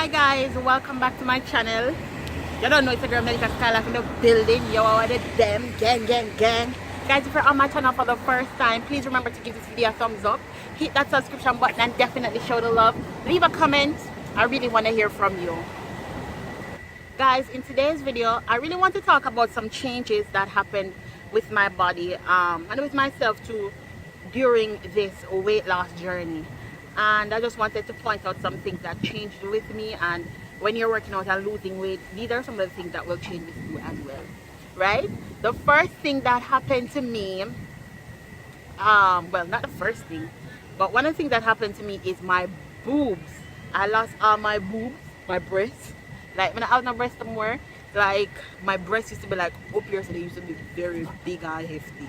Hi guys, welcome back to my channel. You don't know it's a girl MELICASKYLIFE in the building. Yo, what it them gang. Guys, if you're on my channel for the first time, please remember to give this video a thumbs up, hit that subscription button, and definitely show the love. Leave a comment. I really want to hear from you. Guys, in today's video, I really want to talk about some changes that happened with my body and with myself too during this weight loss journey. And I just wanted to point out some things that changed with me. And when you're working out and losing weight, these are some of the things that will change with you as well, right? The first thing that happened to me, well, not the first thing, but one of the things that happened to me is my boobs. I lost all my boobs, my breasts. Like when I have my breasts somewhere, like my breasts used to be like up here, so they used to be very big and hefty.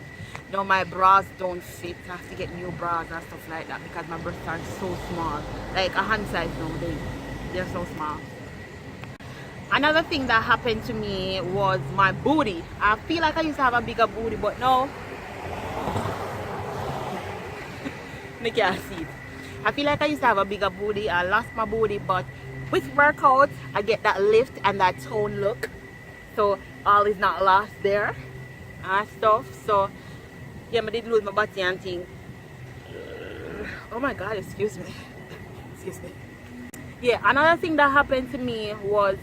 Now my bras don't fit. I have to get new bras and stuff like that because my breasts are so small, like a hand size now. They're so small. Another thing that happened to me was my booty. I feel like I used to have a bigger booty, but no. I can't see it. I feel like I used to have a bigger booty. I lost my booty, but with workout, I get that lift and that tone look. So all is not lost there and stuff. So yeah, I did lose my body and thing. Oh my god, excuse me. Excuse me. Yeah, another thing that happened to me was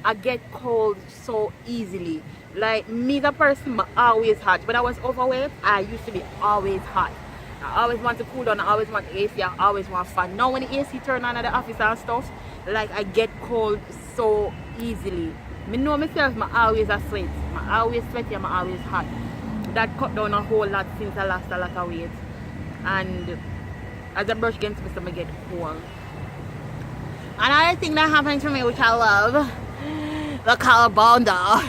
I get cold so easily. Like me, the person, I'm always hot. When I was overweight, I used to be always hot. I always want to cool down. I always want AC. I always want fun. Now when the AC turn on at the office and stuff, like I get cold so easily. Me know myself, I'm always a sweat. I'm always sweaty. I'm always hot. That cut down a whole lot since I lost a lot of weight. And as I brush against me, so I get cold. Another thing that happened to me, which I love, the collarbone though.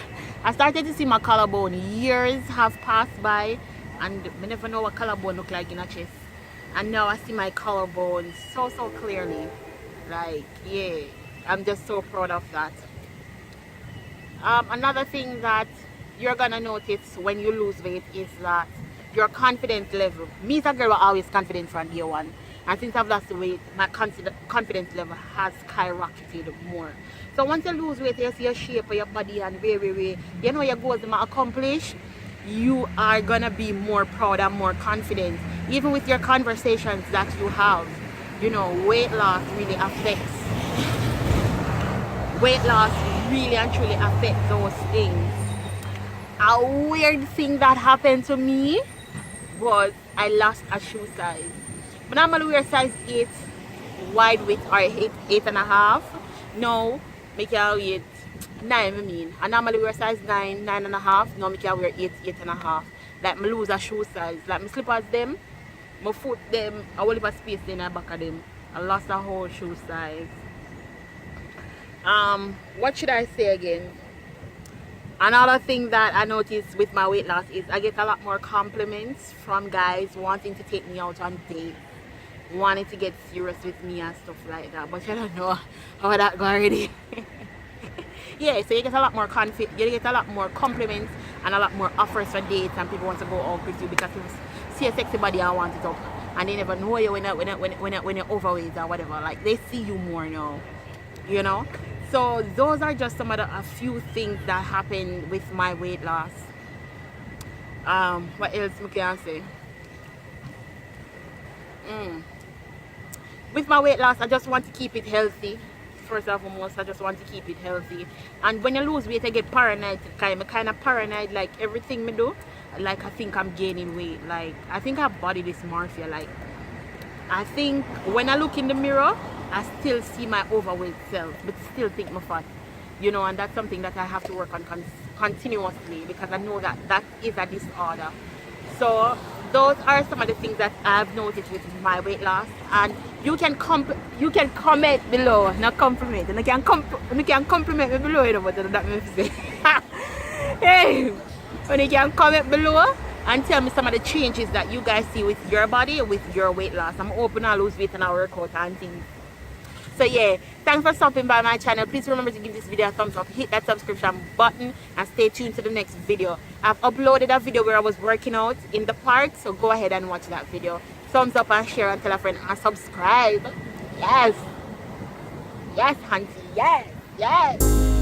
I started to see my collarbone. Years have passed by and I never know what collarbone look like in a chest. And now I see my collarbone so clearly. Like, yeah, I'm just so proud of that. Another thing that you're gonna notice when you lose weight is that your confidence level. Me as a girl, I'm always confident from day one. And since I've lost weight, my confidence level has skyrocketed more. So once you lose weight, you see your shape of your body and way, you know your goals might accomplish, you are gonna be more proud and more confident. Even with your conversations that you have, you know, weight loss really affects. Weight loss really and truly affects those things. A weird thing that happened to me was I lost a shoe size. But normally wear size 8 wide width or 8.5. No, make you wear 9, I mean. I normally wear size 9, 9.5. No, make you wear 8, 8.5. Like me lose a shoe size. Like my slippers them, my foot them, I will leave a space in the back of them. I lost a whole shoe size. What should I say again? Another thing that I noticed with my weight loss is I get a lot more compliments from guys wanting to take me out on dates, wanting to get serious with me and stuff like that. But I don't know how that go already. Yeah, so you get a lot more compliments and a lot more offers for dates, and people want to go out with you because you see a sexy body and want it up, and they never know you when you're overweight or whatever. Like they see you more now, you know. So those are just some of a few things that happened with my weight loss. What else I can say? With my weight loss, I just want to keep it healthy. First and foremost, I just want to keep it healthy. And when you lose weight, I get paranoid. I'm kind of paranoid, like everything I do. Like I think I'm gaining weight. Like I think I have body dysmorphia. Like I think when I look in the mirror, I still see my overweight self, but still think I'm fat, you know, and that's something that I have to work on continuously because I know that that is a disorder. So those are some of the things that I've noticed with my weight loss, and you can comment below, not compliment, and you can compliment me below, you know what that means to say. Hey, when you can comment below and tell me some of the changes that you guys see with your body, with your weight loss. I'm open to lose weight and I work out and things. So yeah, thanks for stopping by my channel. Please remember to give this video a thumbs up, hit that subscription button, and stay tuned to the next video. I've uploaded a video where I was working out in the park, so go ahead and watch that video. Thumbs up and share and tell a friend and subscribe. Yes. Yes, hunty, yes, yes.